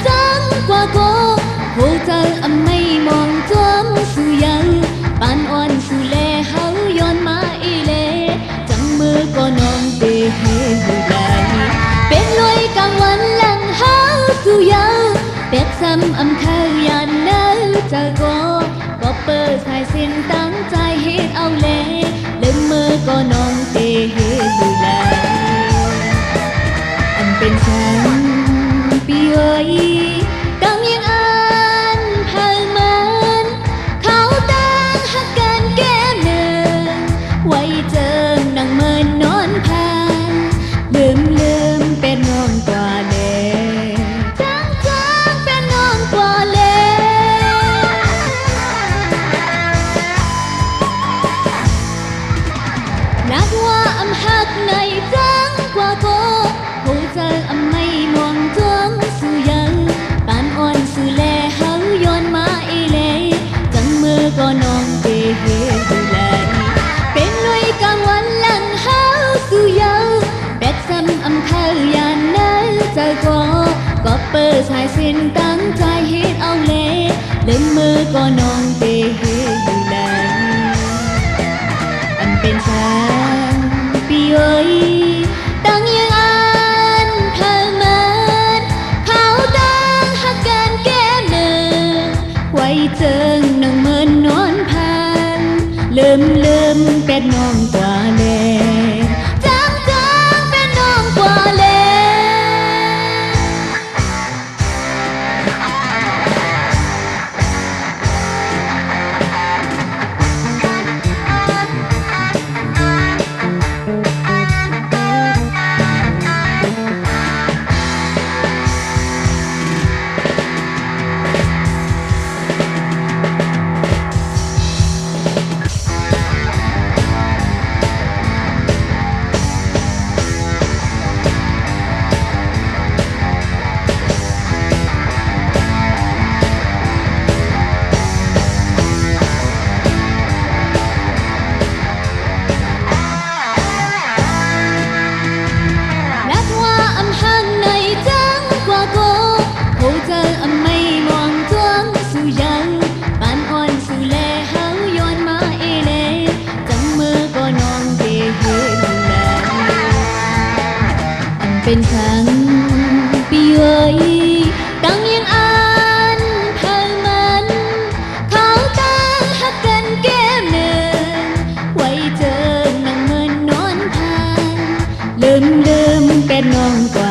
จังกว่าโกโหเจออำไม่มองจวมสู่ยังปานอ่อนสู่แลเฮาย้อนมาอีเลจังมือก็น้องเตเฮอยู่ใดเป็นลอยกลางวันหลังเฮาสู่ยังเป็กซ้ำอำเธอยันเนื้อเจอก็เปิดสายสิ้นตั้งใจเฮ็ดเอาเลลืมมือก็น้องเตเฮอยู่ใดอันเป็นฉันปีเอ้ยดังยังอ่านผ่านมันเขาตั้งหักกันแก้มเนินไว้เจิมนั่งเมินนอนผ่านลืมเป็นน้องกว่าเลจังเป็นน้องกว่าเลนักว่าอำหักในจังกว่าโกหูเจออำไม่มองจวงสู่ยังปานอ่อนสู่แลเฮาย้อนมาอีเลจังมือก็น้องเตเฮดูแลเป็นลอยกลางวันหลังเฮาสู่ยังแบกซ้ำอำเธอยานนั้นเจอก็เปิดสายสิ้นตั้งใจเฮ็ดเอาเลลืมมือก็น้องเตเฮดูแลอันเป็นฉันปีเอ้ยตั้งยังอ่านผ่านมันเขาตั้งหักกันแก้มเนินไว้เจิงนั่งเมินนอนผ่านลืมเป็นน้องกว่าเลจังเป็นน้องกว่าเลเป็นฉันปีเอ้ยตั้งยังอ่านผ่านมันเขาตั้งหักกันแก้มเนินไว้เจอนั่งเมินนอนผ่านลืมเป็นน้องกว่า